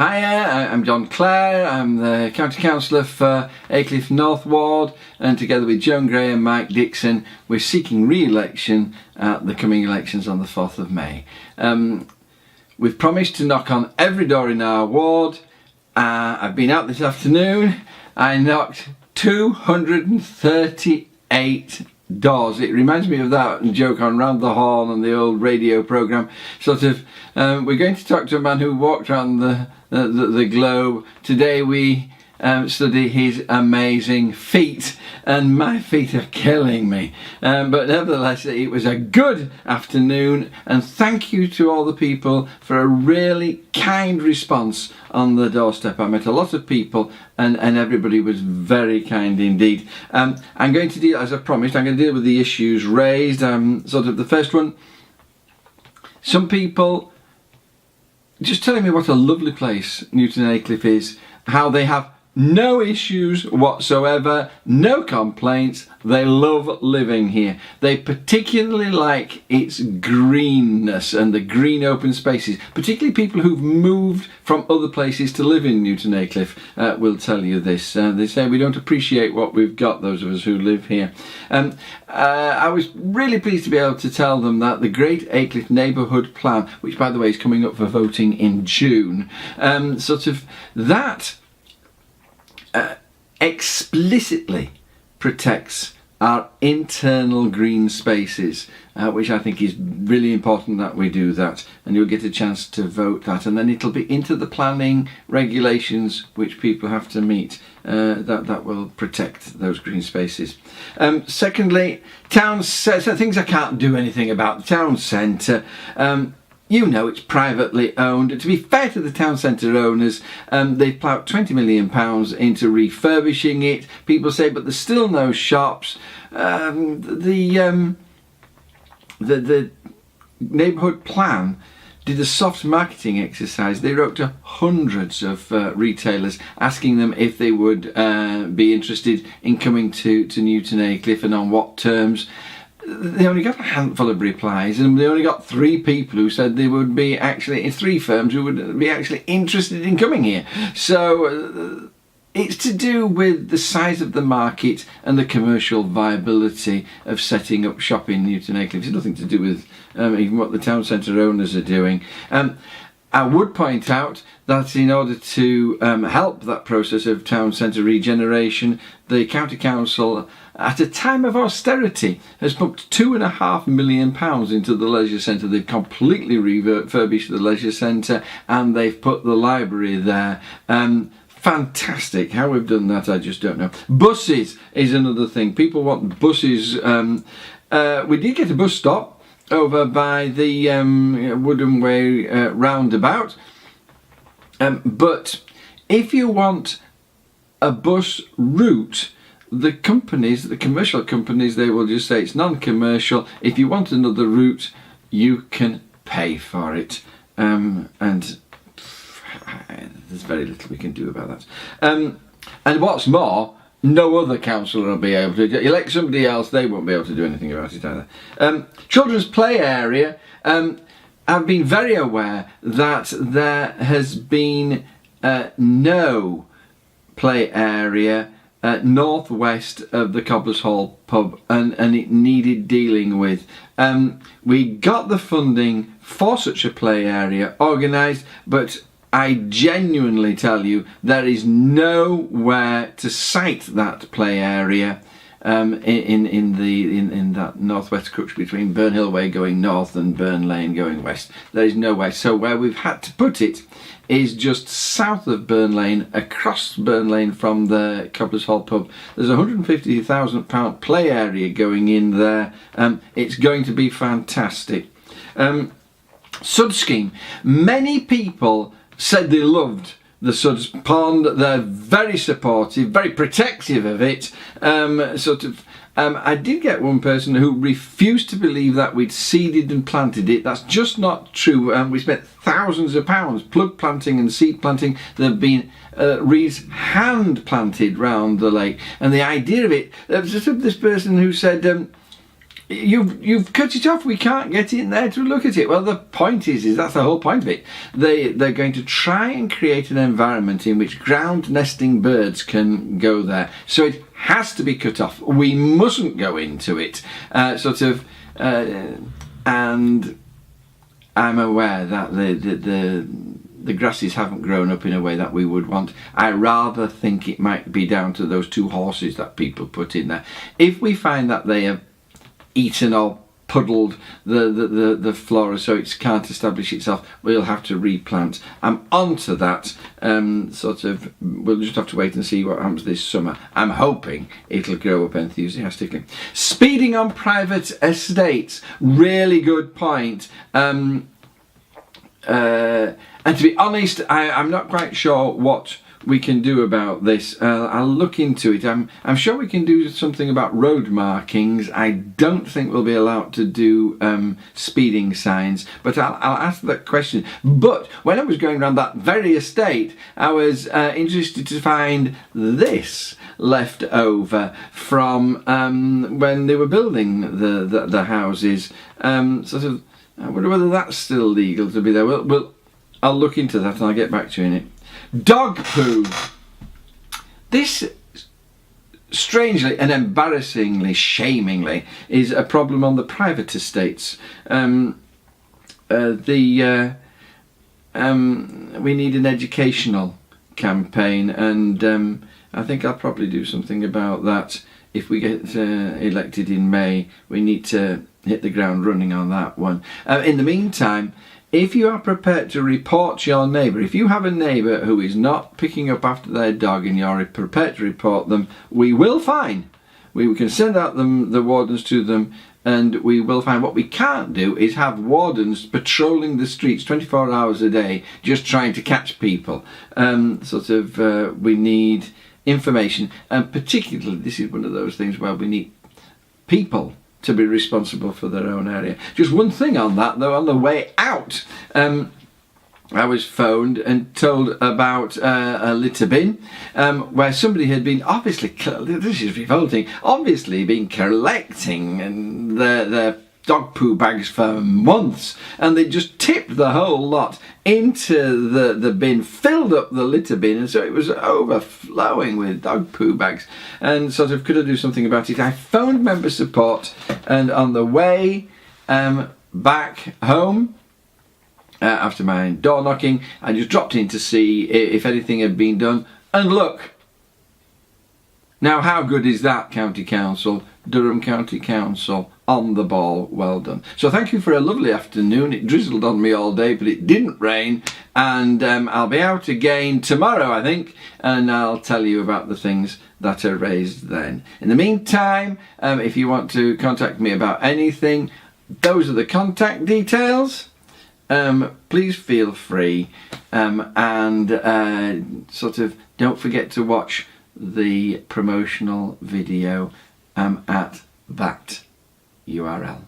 Hiya, I'm John Clare, I'm the County Councillor for Aycliffe North Ward, and together with Joan Gray and Mike Dixon we're seeking re-election at the coming elections on the 4th of May. We've promised to knock on every door in our ward. I've been out this afternoon. I knocked 238 doors. It reminds me of that joke on Round the Horn and the old radio programme. We're going to talk to a man who walked around the globe. Today we study his amazing feet, and my feet are killing me. But nevertheless, it was a good afternoon, and thank you to all the people for a really kind response on the doorstep. I met a lot of people, and everybody was very kind indeed. I'm going to deal, as I promised, I'm going to deal with the issues raised. The first one, some people just telling me what a lovely place Newton Aycliffe is, how they have no issues whatsoever, no complaints, they love living here. They particularly like its greenness and the green open spaces. Particularly people who've moved from other places to live in Newton Aycliffe will tell you this. They say we don't appreciate what we've got, those of us who live here. I was really pleased to be able to tell them that the Great Aycliffe Neighbourhood Plan, which by the way is coming up for voting in June, that explicitly protects our internal green spaces, which I think is really important that we do that, and you'll get a chance to vote that, and then it'll be into the planning regulations which people have to meet that will protect those green spaces. Secondly, town centre, things I can't do anything about. The town centre, you know, it's privately owned. To be fair to the town centre owners, they've ploughed £20 million into refurbishing it. People say, but there's still no shops. The neighbourhood plan did a soft marketing exercise. They wrote to hundreds of retailers asking them if they would be interested in coming to Newton Aycliffe and on what terms. They only got a handful of replies, and they only got 3 people who said they would be actually, 3 firms who would be actually interested in coming here. So it's to do with the size of the market and the commercial viability of setting up shop in Newton Aycliffe. It's nothing to do with even what the town centre owners are doing. I would point out that in order to help that process of town centre regeneration, the County Council, at a time of austerity, has pumped £2.5 million into the leisure centre. They've completely refurbished the leisure centre, and they've put the library there. Fantastic. How we've done that, I just don't know. Buses is another thing. People want buses. We did get a bus stop over by the Wooden Way roundabout, but if you want a bus route, the commercial companies, they will just say it's non-commercial. If you want another route, you can pay for it, and there's very little we can do about that. And what's more, no other councillor will be able to. Elect somebody else, they won't be able to do anything about it either. Children's play area, I've been very aware that there has been no play area northwest of the Cobblers Hall pub, and it needed dealing with. We got the funding for such a play area organised, but I genuinely tell you, there is nowhere to site that play area in that northwest crux between Burnhill Way going north and Burn Lane going west. There is nowhere. So where we've had to put it is just south of Burn Lane, across Burn Lane from the Cobblers Hall pub. There's a £150,000 play area going in there. It's going to be fantastic. Sud scheme. Many people said they loved the Suds Pond. They're very supportive, very protective of it. I did get one person who refused to believe that we'd seeded and planted it. That's just not true. We spent thousands of pounds plug planting and seed planting. There have been reeds hand planted round the lake, and the idea of it, there was just this person who said, you've cut it off. We can't get in there to look at it. Well, the point is that's the whole point of it. They're going to try and create an environment in which ground nesting birds can go there. So it has to be cut off. We mustn't go into it. And I'm aware that the grasses haven't grown up in a way that we would want. I rather think it might be down to those 2 horses that people put in there. If we find that they have eaten or puddled the flora so it can't establish itself, we'll have to replant. I'm onto that. We'll just have to wait and see what happens this summer. I'm hoping it'll grow up enthusiastically. Speeding on private estates, really good point. And to be honest, I'm not quite sure what we can do about this. I'll look into it. I'm sure we can do something about road markings. I don't think we'll be allowed to do speeding signs, but I'll ask that question. But when I was going around that very estate, I was interested to find this left over from when they were building the houses. I wonder whether that's still legal to be there. I'll look into that and I'll get back to you in it. Dog poo. This, strangely and embarrassingly, shamingly, is a problem on the private estates. We need an educational campaign, and I think I'll probably do something about that. If we get elected in May, we need to hit the ground running on that one. In the meantime, if you are prepared to report your neighbour, if you have a neighbour who is not picking up after their dog and you're prepared to report them, we will fine. We can send out the wardens to them, and we will fine. What we can't do is have wardens patrolling the streets 24 hours a day just trying to catch people. We need information, and particularly this is one of those things where we need people to be responsible for their own area. Just one thing on that though, on the way out, I was phoned and told about a litter bin where somebody had been obviously, this is revolting, obviously been collecting their dog poo bags for months, and they just tipped the whole lot into the bin, filled up the litter bin, and so it was overflowing with dog poo bags. And could I do something about it? I phoned member support, and on the way back home after my door knocking, I just dropped in to see if anything had been done, and look. Now, how good is that, County Council? Durham County Council, on the ball, well done. So thank you for a lovely afternoon. It drizzled on me all day, but it didn't rain, and I'll be out again tomorrow, I think, and I'll tell you about the things that are raised then. In the meantime, if you want to contact me about anything, those are the contact details. Please feel free, and don't forget to watch the promotional video at that URL.